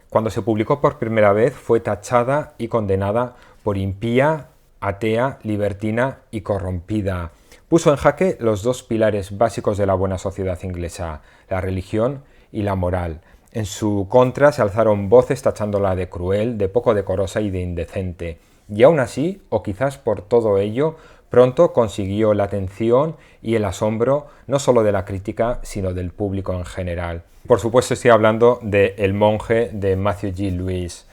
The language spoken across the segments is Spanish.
Cuando se publicó por primera vez fue tachada y condenada por impía, atea, libertina y corrompida. Puso en jaque los dos pilares básicos de la buena sociedad inglesa, la religión y la moral. En su contra se alzaron voces tachándola de cruel, de poco decorosa y de indecente. Y aún así, o quizás por todo ello, pronto consiguió la atención y el asombro no solo de la crítica, sino del público en general. Por supuesto estoy hablando de El monje de Matthew G. Lewis.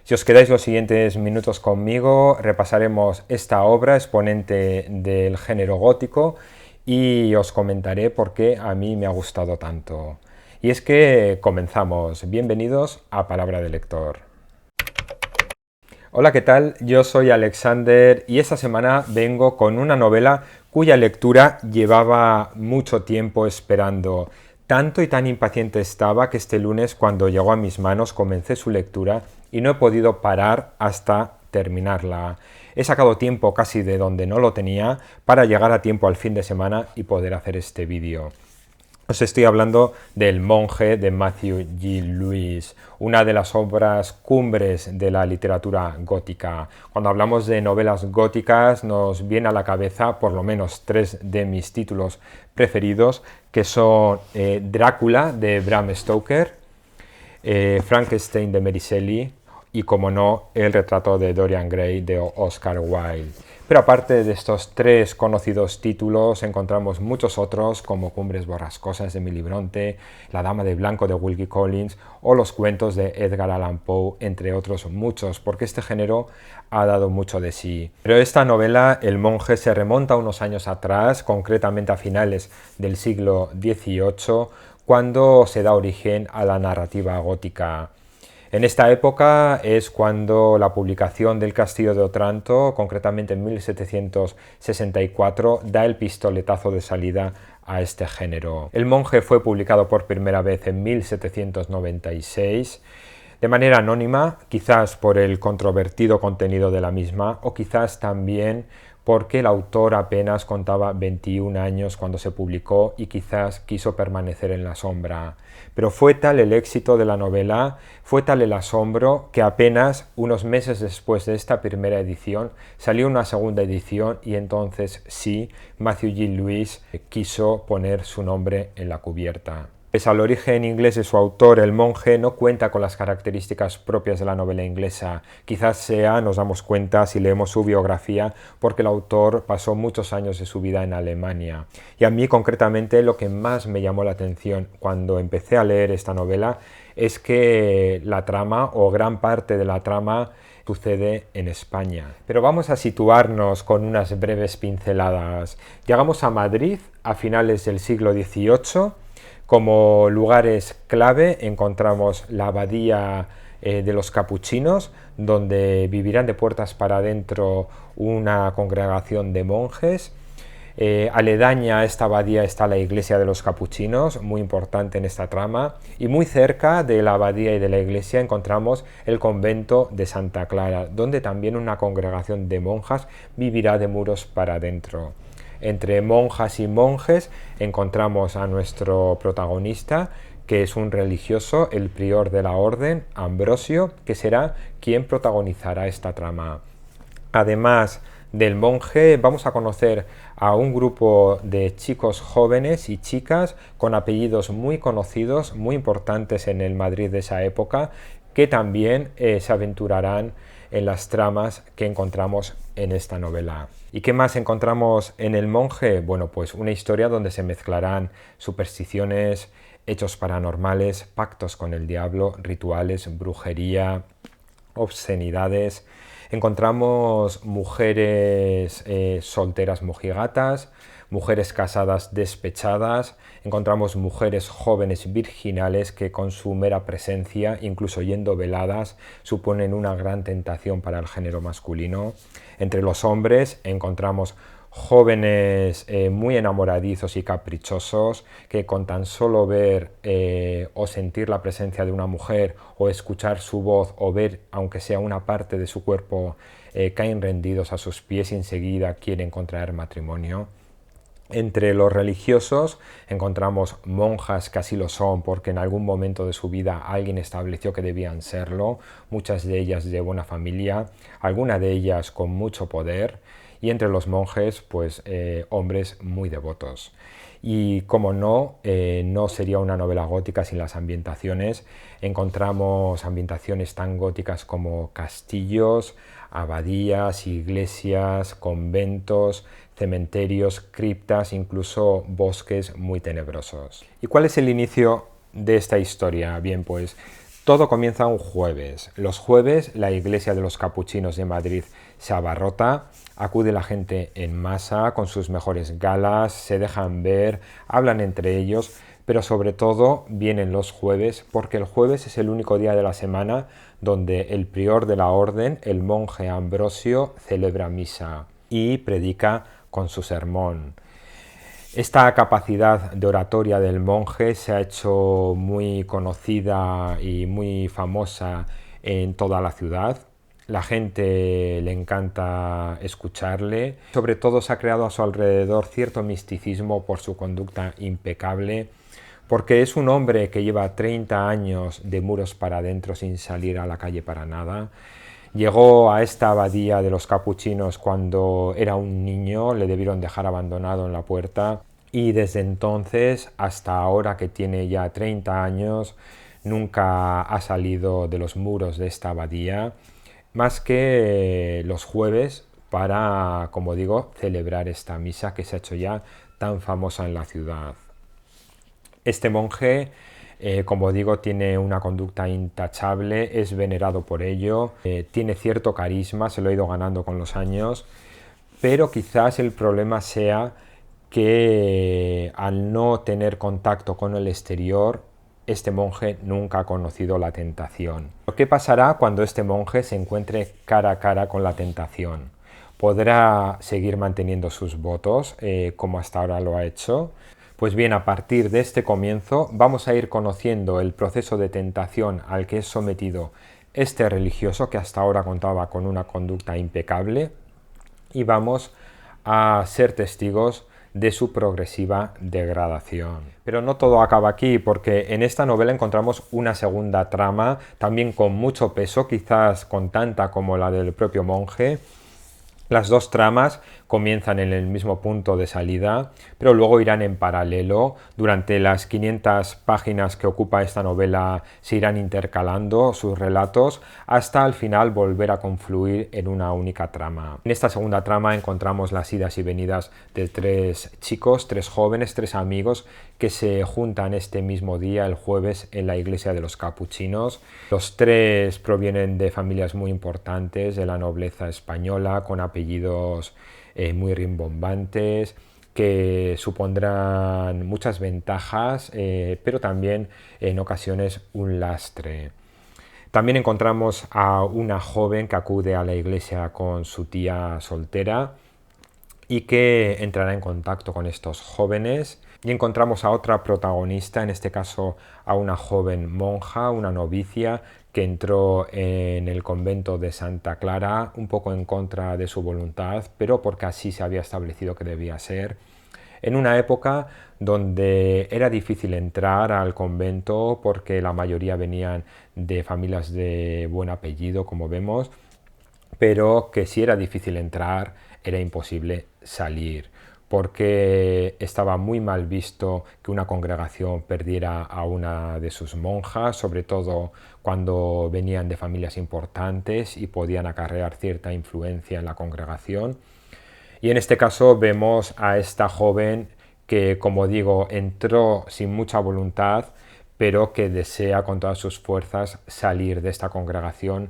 Si os quedáis los siguientes minutos conmigo, repasaremos esta obra exponente del género gótico y os comentaré por qué a mí me ha gustado tanto. Y es que comenzamos. Bienvenidos a Palabra de Lector. Hola, ¿qué tal? Yo soy Alexander y esta semana vengo con una novela cuya lectura llevaba mucho tiempo esperando. Tanto y tan impaciente estaba que este lunes, cuando llegó a mis manos, comencé su lectura y no he podido parar hasta terminarla. He sacado tiempo casi de donde no lo tenía para llegar a tiempo al fin de semana y poder hacer este vídeo. Os estoy hablando del Monje de Matthew G. Lewis, una de las obras cumbres de la literatura gótica. Cuando hablamos de novelas góticas nos viene a la cabeza por lo menos tres de mis títulos preferidos, que son Drácula de Bram Stoker, Frankenstein de Mary Shelley y, como no, El retrato de Dorian Gray de Oscar Wilde. Pero aparte de estos tres conocidos títulos, encontramos muchos otros como Cumbres borrascosas de Emily Bronte, La dama de blanco de Wilkie Collins o los cuentos de Edgar Allan Poe, entre otros muchos, porque este género ha dado mucho de sí. Pero esta novela, El monje, se remonta unos años atrás, concretamente a finales del siglo XVIII, cuando se da origen a la narrativa gótica. En esta época es cuando la publicación del Castillo de Otranto, concretamente en 1764, da el pistoletazo de salida a este género. El monje fue publicado por primera vez en 1796, de manera anónima, quizás por el controvertido contenido de la misma, o quizás también porque el autor apenas contaba 21 años cuando se publicó y quizás quiso permanecer en la sombra. Pero fue tal el éxito de la novela, fue tal el asombro, que apenas unos meses después de esta primera edición salió una segunda edición y entonces sí, Matthew G. Lewis quiso poner su nombre en la cubierta. Pese al origen inglés de su autor, El monje no cuenta con las características propias de la novela inglesa. Quizás sea, nos damos cuenta si leemos su biografía, porque el autor pasó muchos años de su vida en Alemania. Y a mí concretamente lo que más me llamó la atención cuando empecé a leer esta novela es que la trama, o gran parte de la trama, sucede en España. Pero vamos a situarnos con unas breves pinceladas. Llegamos a Madrid a finales del siglo XVIII. Como lugares clave encontramos la abadía de los capuchinos, donde vivirán de puertas para adentro una congregación de monjes. Aledaña a esta abadía está la iglesia de los capuchinos, muy importante en esta trama, y muy cerca de la abadía y de la iglesia encontramos el convento de Santa Clara, donde también una congregación de monjas vivirá de muros para adentro. Entre monjas y monjes encontramos a nuestro protagonista, que es un religioso, el prior de la orden, Ambrosio, que será quien protagonizará esta trama. Además del monje, vamos a conocer a un grupo de chicos jóvenes y chicas con apellidos muy conocidos, muy importantes en el Madrid de esa época, que también se aventurarán en las tramas que encontramos en esta novela. ¿Y qué más encontramos en El monje? Bueno, pues una historia donde se mezclarán supersticiones, hechos paranormales, pactos con el diablo, rituales, brujería, obscenidades. Encontramos mujeres solteras mojigatas, mujeres casadas despechadas, encontramos mujeres jóvenes virginales que con su mera presencia, incluso yendo veladas, suponen una gran tentación para el género masculino. Entre los hombres encontramos jóvenes muy enamoradizos y caprichosos que con tan solo ver o sentir la presencia de una mujer o escuchar su voz o ver aunque sea una parte de su cuerpo caen rendidos a sus pies y enseguida quieren contraer matrimonio. Entre los religiosos encontramos monjas que así lo son porque en algún momento de su vida alguien estableció que debían serlo, muchas de ellas de buena familia, algunas de ellas con mucho poder, y entre los monjes pues hombres muy devotos. Y como no, no sería una novela gótica sin las ambientaciones. Encontramos ambientaciones tan góticas como castillos, abadías, iglesias, conventos, cementerios, criptas, incluso bosques muy tenebrosos. ¿Y cuál es el inicio de esta historia? Bien, pues todo comienza un jueves. Los jueves la iglesia de los capuchinos de Madrid se abarrota, acude la gente en masa con sus mejores galas, se dejan ver, hablan entre ellos, pero sobre todo vienen los jueves porque el jueves es el único día de la semana donde el prior de la orden, el monje Ambrosio, celebra misa y predica con su sermón. Esta capacidad de oratoria del monje se ha hecho muy conocida y muy famosa en toda la ciudad. La gente le encanta escucharle. Sobre todo se ha creado a su alrededor cierto misticismo por su conducta impecable, porque es un hombre que lleva 30 años de muros para adentro sin salir a la calle para nada. Llegó a esta abadía de los capuchinos cuando era un niño, le debieron dejar abandonado en la puerta y desde entonces hasta ahora que tiene ya 30 años nunca ha salido de los muros de esta abadía más que los jueves para, como digo, celebrar esta misa que se ha hecho ya tan famosa en la ciudad. Este monje, como digo, tiene una conducta intachable, es venerado por ello, tiene cierto carisma, se lo ha ido ganando con los años, pero quizás el problema sea que al no tener contacto con el exterior, este monje nunca ha conocido la tentación. ¿Qué pasará cuando este monje se encuentre cara a cara con la tentación? ¿Podrá seguir manteniendo sus votos como hasta ahora lo ha hecho? Pues bien, a partir de este comienzo vamos a ir conociendo el proceso de tentación al que es sometido este religioso que hasta ahora contaba con una conducta impecable y vamos a ser testigos de su progresiva degradación. Pero no todo acaba aquí, porque en esta novela encontramos una segunda trama, también con mucho peso, quizás con tanta como la del propio monje. Las dos tramas comienzan en el mismo punto de salida, pero luego irán en paralelo. Durante las 500 páginas que ocupa esta novela se irán intercalando sus relatos hasta al final volver a confluir en una única trama. En esta segunda trama encontramos las idas y venidas de tres chicos, tres jóvenes, tres amigos que se juntan este mismo día, el jueves, en la iglesia de los capuchinos. Los tres provienen de familias muy importantes de la nobleza española, con apellidos muy rimbombantes, que supondrán muchas ventajas, pero también en ocasiones un lastre. También encontramos a una joven que acude a la iglesia con su tía soltera y que entrará en contacto con estos jóvenes. Y encontramos a otra protagonista, en este caso a una joven monja, una novicia, que entró en el convento de Santa Clara un poco en contra de su voluntad, pero porque así se había establecido que debía ser, en una época donde era difícil entrar al convento porque la mayoría venían de familias de buen apellido, como vemos, pero que si era difícil entrar, era imposible salir, porque estaba muy mal visto que una congregación perdiera a una de sus monjas, sobre todo cuando venían de familias importantes y podían acarrear cierta influencia en la congregación. Y en este caso vemos a esta joven que, como digo, entró sin mucha voluntad, pero que desea con todas sus fuerzas salir de esta congregación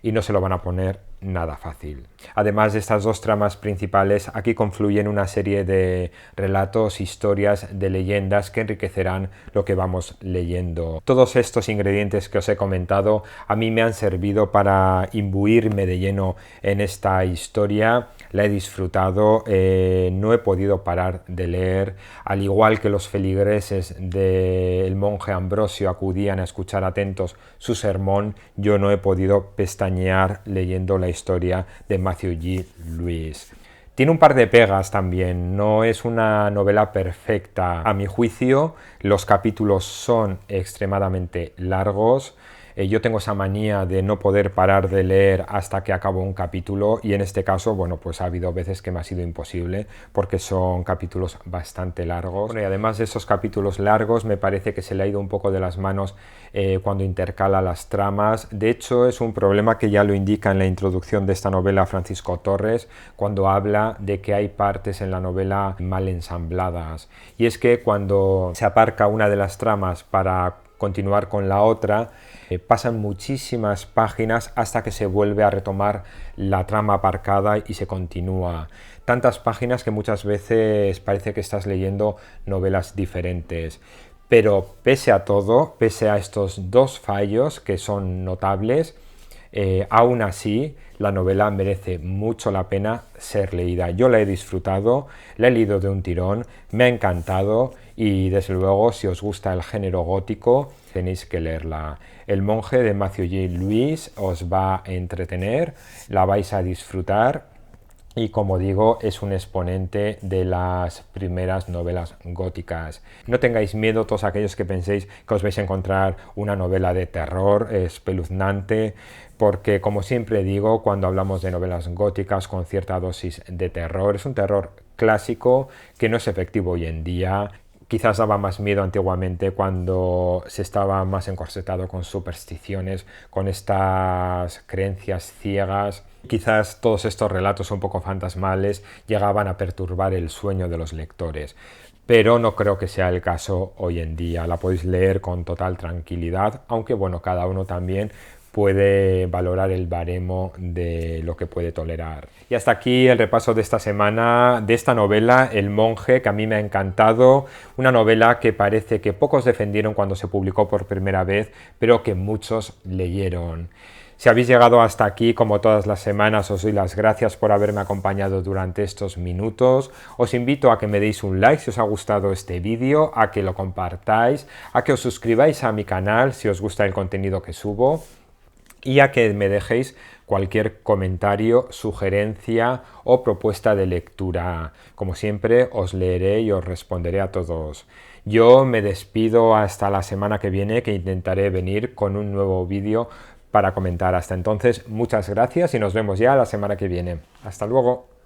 y no se lo van a poner nada fácil. Además de estas dos tramas principales, aquí confluyen una serie de relatos, historias, de leyendas que enriquecerán lo que vamos leyendo. Todos estos ingredientes que os he comentado a mí me han servido para imbuirme de lleno en esta historia. La he disfrutado, no he podido parar de leer, al igual que los feligreses del monje Ambrosio acudían a escuchar atentos su sermón, yo no he podido pestañear leyendo la historia de Matthew G. Lewis. Tiene un par de pegas también, no es una novela perfecta. A mi juicio, los capítulos son extremadamente largos. Yo tengo esa manía de no poder parar de leer hasta que acabo un capítulo y en este caso, bueno, pues ha habido veces que me ha sido imposible porque son capítulos bastante largos. Bueno, y además de esos capítulos largos me parece que se le ha ido un poco de las manos cuando intercala las tramas. De hecho, es un problema que ya lo indica en la introducción de esta novela Francisco Torres, cuando habla de que hay partes en la novela mal ensambladas. Y es que cuando se aparca una de las tramas para continuar con la otra, pasan muchísimas páginas hasta que se vuelve a retomar la trama aparcada y se continúa. Tantas páginas que muchas veces parece que estás leyendo novelas diferentes. Pero pese a todo, pese a estos dos fallos que son notables, aún así la novela merece mucho la pena ser leída. Yo la he disfrutado, la he leído de un tirón, me ha encantado y desde luego si os gusta el género gótico tenéis que leerla. El monje de Matthew J. Lewis os va a entretener, la vais a disfrutar y como digo es un exponente de las primeras novelas góticas. No tengáis miedo todos aquellos que penséis que os vais a encontrar una novela de terror espeluznante, porque como siempre digo cuando hablamos de novelas góticas con cierta dosis de terror, es un terror clásico que no es efectivo hoy en día. Quizás daba más miedo antiguamente cuando se estaba más encorsetado con supersticiones, con estas creencias ciegas. Quizás todos estos relatos un poco fantasmales llegaban a perturbar el sueño de los lectores. Pero no creo que sea el caso hoy en día. La podéis leer con total tranquilidad, aunque bueno, cada uno también puede valorar el baremo de lo que puede tolerar. Y hasta aquí el repaso de esta semana de esta novela, El monje, que a mí me ha encantado, una novela que parece que pocos defendieron cuando se publicó por primera vez, pero que muchos leyeron. Si habéis llegado hasta aquí, como todas las semanas, os doy las gracias por haberme acompañado durante estos minutos. Os invito a que me deis un like si os ha gustado este vídeo, a que lo compartáis, a que os suscribáis a mi canal si os gusta el contenido que subo, y a que me dejéis cualquier comentario, sugerencia o propuesta de lectura. Como siempre, os leeré y os responderé a todos. Yo me despido hasta la semana que viene, que intentaré venir con un nuevo vídeo para comentar. Hasta entonces, muchas gracias y nos vemos ya la semana que viene. Hasta luego.